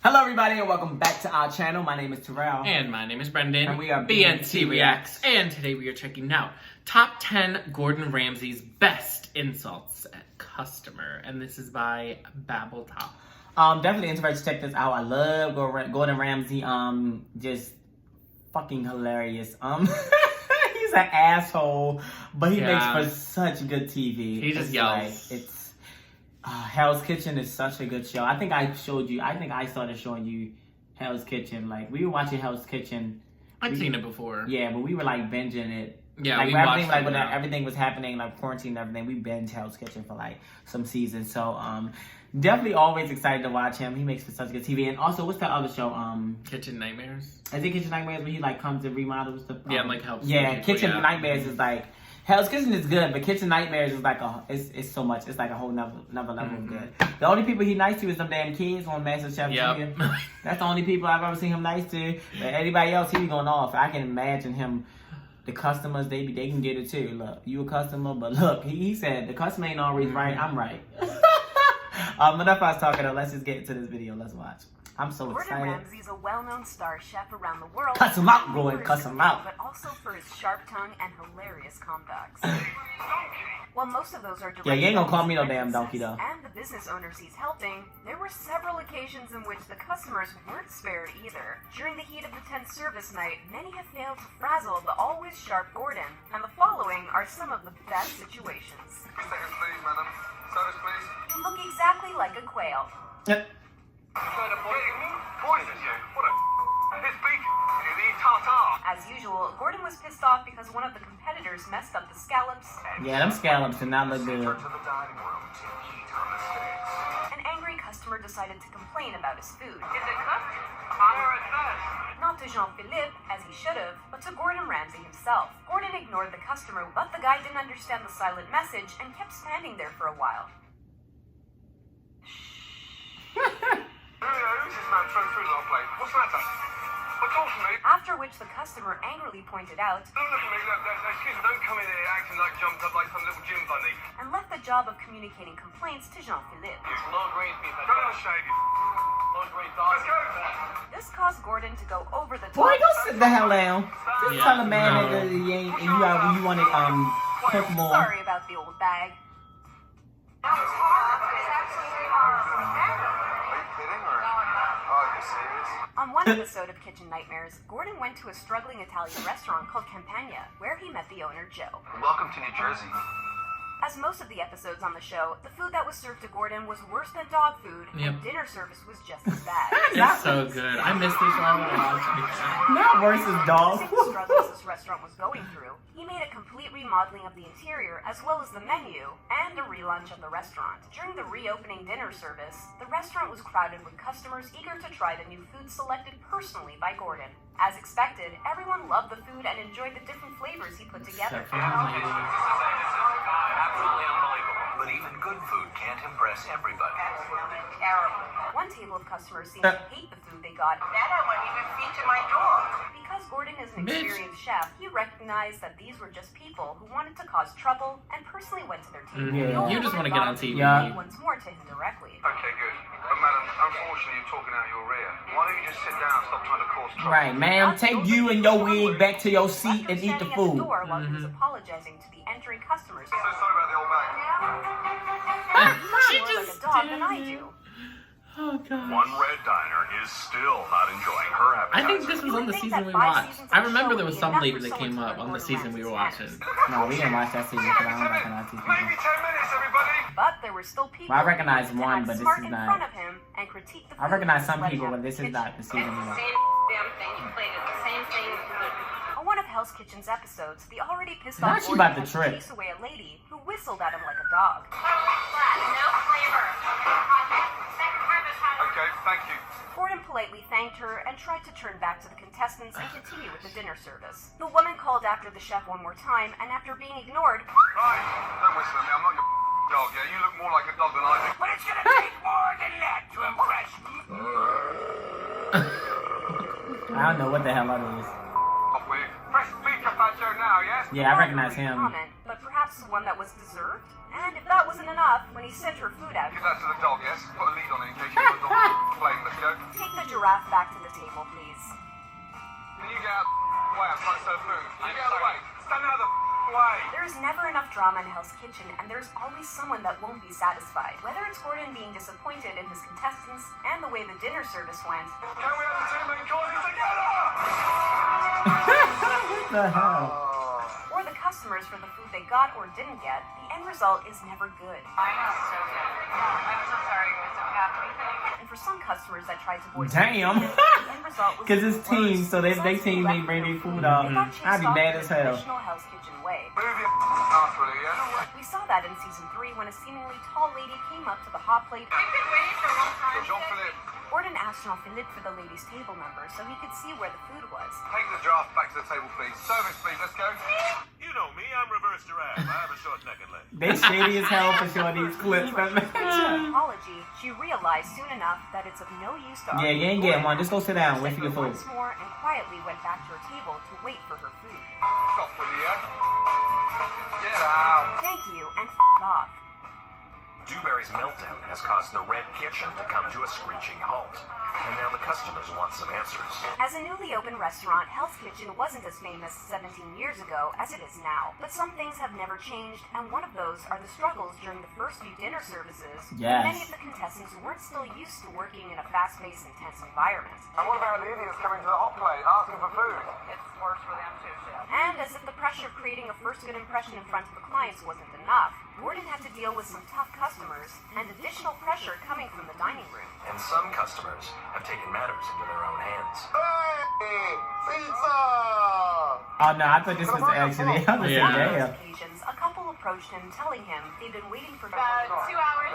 Hello everybody and welcome back to our channel. My name is Terrell. And my name is Brendan. And we are BNT Reacts. And today we are checking out Top 10 Gordon Ramsay's Best Insults at Customer. And this is by Babbletop. Definitely interested to check this out. I love Gordon Ramsay. Just fucking hilarious. He's an asshole, but he makes for such good TV. He just yells. Hell's Kitchen is such a good show. I think I started showing you Hell's Kitchen. Like, we were watching Hell's Kitchen. I've seen it before. Yeah, but we were like binging it. Yeah, like, we watched it. Like when everything was happening, like quarantine and everything, we binged Hell's Kitchen for like some seasons. So definitely always excited to watch him. He makes for such good TV. And also, what's that other show? Kitchen Nightmares. I think Kitchen Nightmares when he like comes and remodels the like helps. Yeah, Kitchen Nightmares is like. Hell's Kitchen is good, but Kitchen Nightmares is like it's so much. It's like a whole another level of good. The only people he nice to is them damn kids on MasterChef Junior. That's the only people I've ever seen him nice to. But anybody else, he be going off. I can imagine him. The customers, they can get it too. Look, you a customer, but look, he said the customer ain't always right. I'm right. Enough I was talking. Let's just get into this video. Let's watch. I'm so excited. Gordon Ramsay's a well-known star chef around the world. Cuss him out, Gordon. Cuss him out. But also for his sharp tongue and hilarious comebacks. While most of those are direct, yeah, you ain't gonna call me no damn donkey though. And the business owners he's helping, there were several occasions in which the customers weren't spared either. During the heat of the 10th service night, many have failed to frazzle the always sharp Gordon. And the following are some of the best situations. 2 seconds, please, madam. Service, please. You look exactly like a quail. Yep. Poison you? What a it's beef. You need tartar. As usual, Gordon was pissed off because one of the competitors messed up the scallops. Yeah, them scallops did not look good. To the dining room to heat on the sticks. An angry customer decided to complain about his food. Is it cooked? Fire it first. Not to Jean-Philippe, as he should have, but to Gordon Ramsay himself. Gordon ignored the customer, but the guy didn't understand the silent message and kept standing there for a while. Who's this man throwing food on a plate? What's the matter? Well, talk to me. After which the customer angrily pointed out, Don't look at me. Excuse me. Don't come in here acting like jumped up like some little gym bunny. and left the job of communicating complaints to Jean-Philippe. Low grade beef. Go and shave you. Low grade dog. Let's go. This caused Gordon to go over the top. Boy, go sit the hell down. Just tell a man that you ain't you want to cook more. Sorry about the old bag. On one episode of Kitchen Nightmares, Gordon went to a struggling Italian restaurant called Campania, where he met the owner, Joe. Welcome to New Jersey. As most of the episodes on the show, the food that was served to Gordon was worse than dog food, and dinner service was just as bad. It's so good. I missed this one. Not worse than dog. Seeing the struggles this restaurant was going through, he made a complete remodeling of the interior, as well as the menu, and a relaunch of the restaurant. During the reopening dinner service, the restaurant was crowded with customers eager to try the new food selected personally by Gordon. As expected, everyone loved the food and enjoyed the different flavors he put together. Absolutely unbelievable. But even good food can't impress everybody. Absolutely terrible. One table of customers seemed to hate the food they got. That I won't even feed to my dog. Because Gordon is an experienced chef, he recognized that these were just people who wanted to cause trouble and personally went to their table. Yeah. You just want to get on TV. Once more to him directly. Okay, good. But madam, unfortunately you're talking out your rear. Why don't you just sit down and stop trying to cause trouble? Right, ma'am. Take you and your wig back to your seat and eat the At the food. door while he was apologizing to the entering customers. So sorry about the old bag. She More like a just dog than I do. Oh god. One red diner is still not enjoying her appetizer. I think this was on the season we watched. I remember there was some lady that came up on the season we were watching. No, we didn't watch that season because I don't recognize these people. Maybe 10 minutes, everybody. But there were still people Well, I recognize who one, had but this smart is in not- front of him and critique the I food recognize in some his people, red but this is not the season we watch. Same damn thing. You played it. The same thing. On one of Hell's Kitchen's episodes, the already pissed Now off she Gordon about to had trip. chase away a lady who whistled at him like a dog. No flavor. Okay, thank you. Gordon politely thanked her and tried to turn back to the contestants and continue with the dinner service. The woman called after the chef one more time, and after being ignored, Right, don't whistle at me. I'm not your dog, yeah? You look more like a dog than I do. But it's gonna take more than that to impress me. I don't know what the hell that is. Off with you. Press speaker, Pacho, now, yes? Yeah, I recognize him. comment, but perhaps one that was deserved? And if that wasn't enough, when he sent her food out, Give that to the dog, yes? Put a lead on it in case you want the dog to play. Let's go. take the giraffe back to the table, please. Can you get out of the way? I'm trying to serve food. You get out of the way. Stand out of the way. There is never enough drama in Hell's Kitchen, and there's always someone that won't be satisfied. Whether it's Gordon being disappointed in his contestants and the way the dinner service went, Can we have the two main courses together? What the hell? or the customers for the food they got or didn't get, the end result is never good. I know, so good. I'm so sorry it was so happy. And for some customers that tried to voice Damn. their opinion, the end result was Because it's even team, worse. so they Some team left they bring their their food They up. got chased I'd be off mad the as hell. traditional Hell's Kitchen way. Move your ass, really, yeah? We saw that in season 3 when a seemingly tall lady came up to the hot plate. We've been waiting for a long time. Jean-Philippe, Gordon asked Jean-Philippe for the ladies' table number so he could see where the food was. take the draft back to the table, please. Service, please. Let's go. You know me, I'm reverse giraffe. I have a short neck and leg. They shady as hell for showing these clips. With an apology, she realized soon enough that it's of no use to Yeah, argue you ain't with getting one. Gordon. Just go sit down. Wait She for your said food. once more and quietly went back to her table to wait for her food. Stop with you, yeah? Get out. Thank you, and off. Dewberry's meltdown has caused the Red Kitchen to come to a screeching halt. And now the customers want some answers. As a newly opened restaurant, Hell's Kitchen wasn't as famous 17 years ago as it is now. But some things have never changed, and one of those are the struggles during the first few dinner services. Yes. Many of the contestants weren't still used to working in a fast-paced, intense environment. And what about the idiots coming to the hot plate asking for food? It's worse for them too, Chef. And as if the pressure of creating a first good impression in front of the clients wasn't enough, Gordon had to deal with some tough customers and additional pressure coming from the dining room. And some customers have taken matters into their own hands. Hey! Pizza! Oh no, I thought this was actually. I was Yeah. On saying, those damn. occasions, a couple approached him, telling him they'd been waiting for 2 hours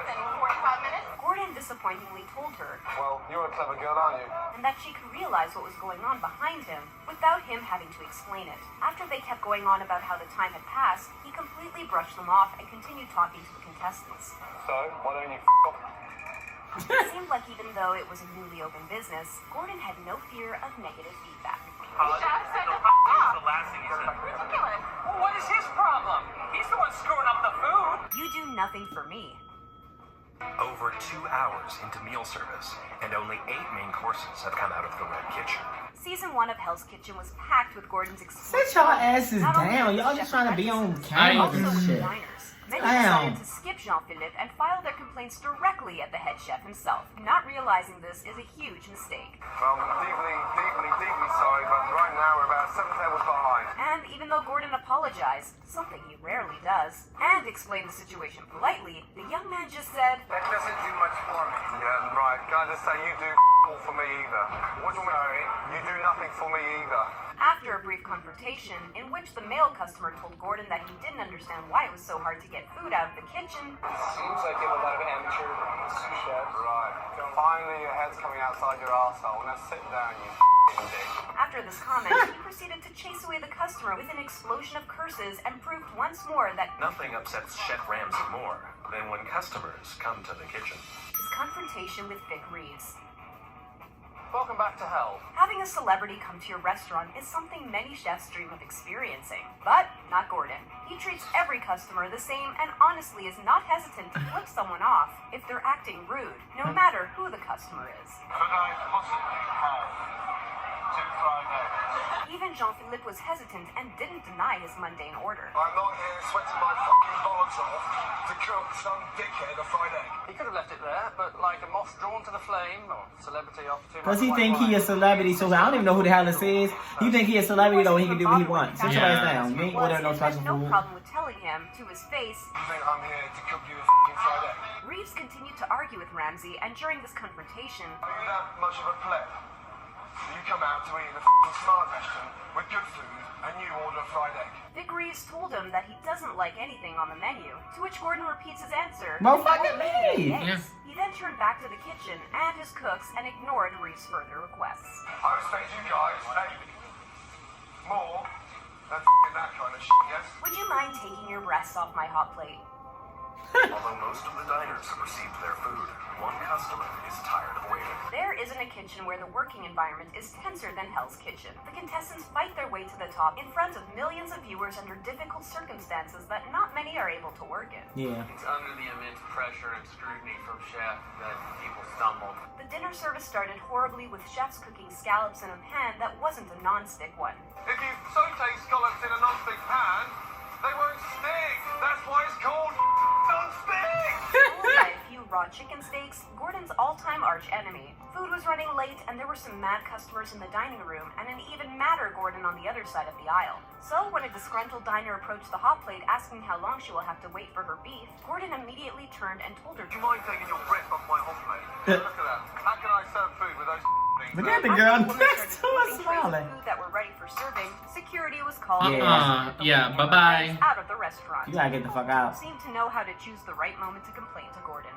and 45 minutes. Gordon disappointingly told her, Well, you're a clever girl, aren't you? and that she could realize what was going on behind him without him having to explain it. After they kept going on about how the time had passed, he completely brushed them off and continued talking to the contestants. So, why don't you off? It seemed like even though it was a newly opened business, Gordon had no fear of negative feedback. Chef said to off. The last thing he said. Ridiculous. Well, what is his problem? He's the one screwing up the food. You do nothing for me. Over 2 hours into meal service, and only 8 main courses have come out of the Red Kitchen. Season 1 of Hell's Kitchen was packed with Gordon's Sit y'all asses Not only down. was Y'all the just chef trying to be on apprentices, camera also and with the shit. diners. Many Damn. decided to skip Jean-Philippe and file their complaints directly at the head chef himself. Not realizing this is a huge mistake. Well, I'm deeply sorry, but right now we're about 7 tables behind. And even though Gordon apologized, something he rarely does, and explained the situation politely, the young man just said, That doesn't do much for me. Yeah, right. Can I just say you do all for me either? What do you mean? You do nothing for me either. after a brief confrontation in which the male customer told Gordon that he didn't understand why it was so hard to get food out of the kitchen. Seems like you have a lot of amateur sous chefs. Right. Finally, your head's coming outside your arsehole. Now sit down, you dick. After this comment, he proceeded to chase away the customer with an explosion of curses and proved once more that Nothing upsets Chef Ramsay more than when customers come to the kitchen. his confrontation with Vic Reeves. Welcome back to hell. Having a celebrity come to your restaurant is something many chefs dream of experiencing. But not Gordon. He treats every customer the same and honestly is not hesitant to flip someone off if they're acting rude, no matter who the customer is. Could I possibly have 2 fried eggs? Even Jean-Philippe was hesitant and didn't deny his mundane order. I'm not here sweating my fucking balls off to cook some dickhead a fried egg. He could have left it there, but like a moth drawn to the flame, or celebrity off too much. Does he white think he wine. a celebrity? So I don't even know who the hell this is. You think he a celebrity though? He can do what he wants. Sit your ass down. You ain't ordering no Had special no food. problem with telling him to his face. You think I'm here to cook you a fucking fried egg? Reeves continued to argue with Ramsay, and during this confrontation, Are you that much of a pleb? You come out to eat in a fucking smart restaurant with good food, and you order a fried egg. Vic Reeves told him that he doesn't like anything on the menu, to which Gordon repeats his answer. Well, fucking leave. Yes. He then turned back to the kitchen and his cooks and ignored Reeves' further requests. I respect you guys, hey, more than f***ing that kind of shit, yes? Would you mind taking your breasts off my hot plate? Although most of the diners have received their food, one customer is tired of waiting. There isn't a kitchen where the working environment is tenser than Hell's Kitchen. The contestants fight their way to the top in front of millions of viewers under difficult circumstances that not many are able to work in. Yeah. It's under the immense pressure and scrutiny from Chef that people stumble. The dinner service started horribly with chefs cooking scallops in a pan that wasn't a non-stick one. If you saute scallops in a non-stick pan, they won't stick. That's why it's called non-stick. Fooled by a few raw chicken steaks, Gordon's all-time arch enemy. Food was running late and there were some mad customers in the dining room and an even madder Gordon on the other side of the aisle. So when a disgruntled diner approached the hot plate asking how long she will have to wait for her beef, Gordon immediately turned and told her Do you mind taking your breath off my hot plate? Look at that. How can I serve food with those things? Look at the After girl the woman next to started us flipping trays of smiling. food that were ready for serving, security was called Yeah. Yeah, bye-bye. out of the restaurant. You gotta get the fuck out. Seemed to know how to choose the right moment to complain to Gordon.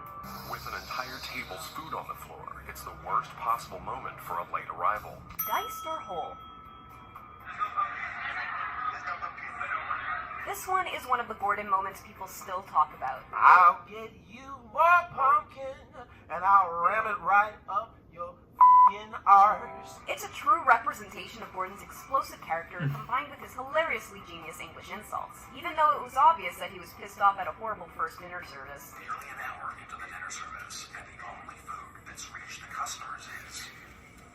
With an entire table's food on the floor, it's the worst possible moment for a late arrival. Diced or whole? This one is one of the Gordon moments people still talk about. I'll get you more pumpkin, and I'll ram it right up your f***ing arse. It's a true representation of Gordon's explosive character combined with his hilariously genius English insults, even though it was obvious that he was pissed off at a horrible first dinner service. Nearly an hour into the dinner service, and the only food that's reached the customers is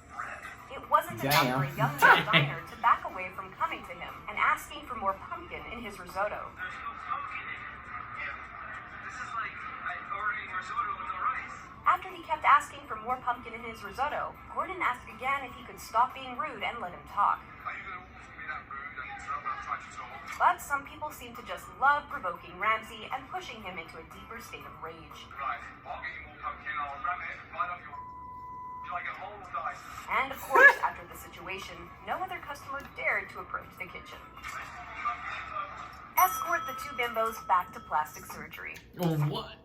bread. It wasn't enough Damn. for a young male diner to back away from coming to him and asking for more pumpkin in his risotto. After he kept asking for more pumpkin in his risotto, Gordon asked again if he could stop being rude and let him talk. Are you going to walk me that rude and interrupt when I'm trying to talk? But some people seem to just love provoking Ramsay and pushing him into a deeper state of rage. Right, I'll get you more pumpkin, I'll ram it right up your... like a whole dice. And of course, after the situation, no other customer dared to approach the kitchen. Escort the two bimbos back to plastic surgery. Oh, what?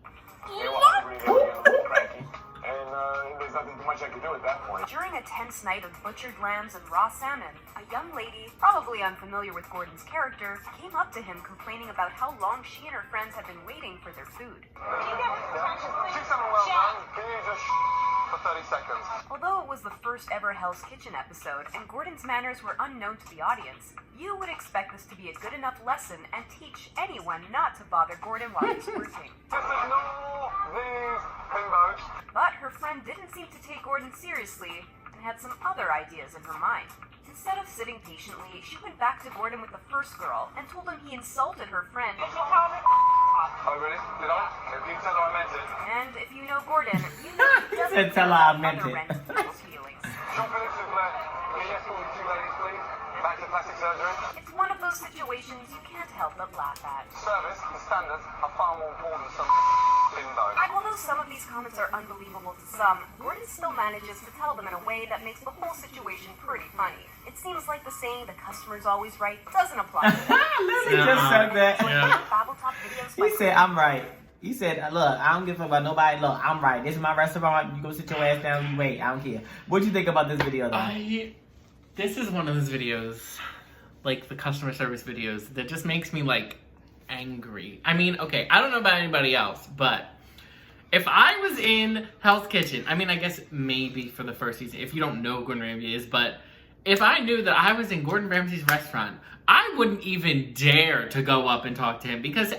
And there's nothing much I can do at that point. During a tense night of butchered lambs and raw salmon, a young lady, probably unfamiliar with Gordon's character, came up to him complaining about how long she and her friends had been waiting for their food. Can you something well done? Can you just for 30 seconds? Although it was the first ever Hell's Kitchen episode and Gordon's manners were unknown to the audience, you would expect this to be a good enough lesson and teach anyone not to bother Gordon while he's working. Just ignore these bimbos. But her friend didn't seem to take Gordon seriously and had some other ideas in her mind. Instead of sitting patiently, she went back to Gordon with the first girl and told him he insulted her friend. Oh, really? Did I? If you tell her I meant it. And if you know Gordon, you know he doesn't said, "Tell her I meant other it." random people's feelings. John Phillips of can you escort the two ladies, please? Back to plastic surgery. It's one of those situations you can't help but laugh at. Service and standards are far more important than some bimbo. Although some of these comments are unbelievable to some, Gordon still manages to tell them in a way that makes the whole situation pretty funny. It seems like the saying, "the customer's always right," doesn't apply. Literally just said that. Yeah. Babbletop videos He like said, I'm right. He said, look, I don't give a fuck about nobody. Look, I'm right. This is my restaurant. You go sit your ass down. You wait. I don't care. What'd you think about this video, though? This is one of those videos, like the customer service videos, that just makes me, like, angry. I mean, okay, I don't know about anybody else, but if I was in Hell's Kitchen, I mean, I guess maybe for the first season, if you don't know who Gordon Ramsay is, but if I knew that I was in Gordon Ramsay's restaurant, I wouldn't even dare to go up and talk to him because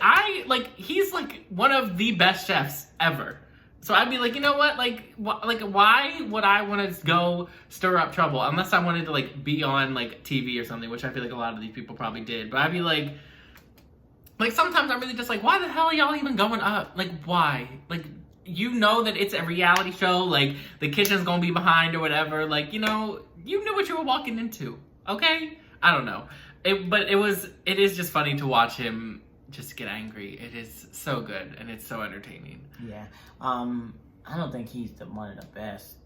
he's like one of the best chefs ever. So I'd be like, you know what? Why would I want to go stir up trouble unless I wanted to like be on like TV or something, which I feel like a lot of these people probably did. But I'd be like sometimes I'm really just like, why the hell are y'all even going up? Like, why? Like, you know that it's a reality show. Like, the kitchen's gonna be behind or whatever. Like, you know, you knew what you were walking into. Okay? I don't know. It is just funny to watch him just get angry. It is so good and it's so entertaining. Yeah. I don't think he's one of the best.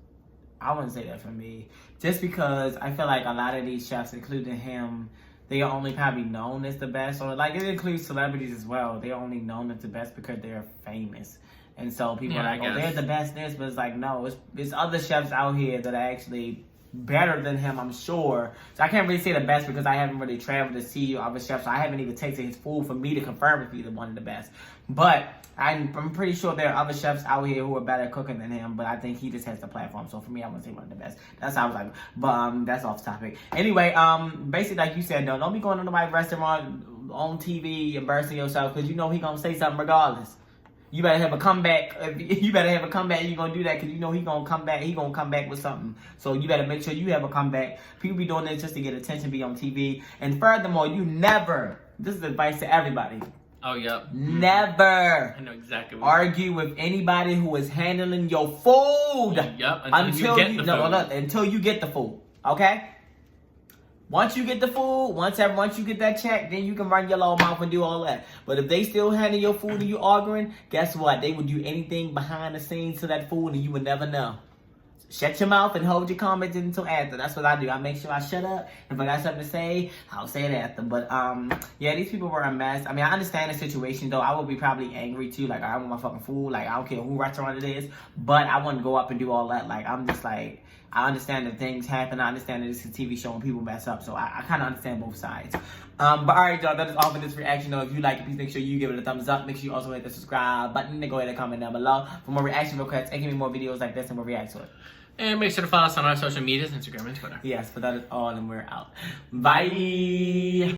I wouldn't say that for me. Just because I feel like a lot of these chefs, including him, they are only probably known as the best. Or like it includes celebrities as well. They're only known as the best because they're famous. And so people are like, oh, they're the best this, but it's like, no, it's other chefs out here that are actually better than him, I'm sure. So I can't really say the best because I haven't really traveled to see other chefs. So I haven't even tasted his food for me to confirm if he's one of the best. But I'm pretty sure there are other chefs out here who are better cooking than him. But I think he just has the platform. So for me, I wouldn't say one of the best. That's how I was like. But that's off topic. Anyway, basically like you said, don't be going to nobody's restaurant on TV embarrassing yourself because you know he gonna say something regardless. You better have a comeback. You better have a comeback. You're gonna do that because you know he gonna come back. He gonna come back with something. So you better make sure you have a comeback. People be doing this just to get attention, be on TV. And furthermore, you never. This is advice to everybody. Oh yep. Never. I know exactly. Argue with anybody who is handling your food. Yep. Until you get the food. Okay. Once you get the food, once you get that check, then you can run your little mouth and do all that. But if they still handle your food and you arguing, guess what? They would do anything behind the scenes to that food and you would never know. Shut your mouth and hold your comments until after. That's what I do. I make sure I shut up. If I got something to say, I'll say it after. But yeah, these people were a mess. I mean, I understand the situation though. I would be probably angry too. Like I want my fucking food. Like I don't care who restaurant it is. But I wouldn't go up and do all that. Like I'm just like, I understand that things happen. I understand that it's a TV show and people mess up. So I kind of understand both sides. But alright, y'all, that is all for this reaction. If you like it, please make sure you give it a thumbs up. Make sure you also hit the subscribe button and go ahead and comment down below for more reaction requests and give me more videos like this and we'll react to it. And make sure to follow us on our social medias, Instagram and Twitter. Yes, but that is all and we're out. Bye!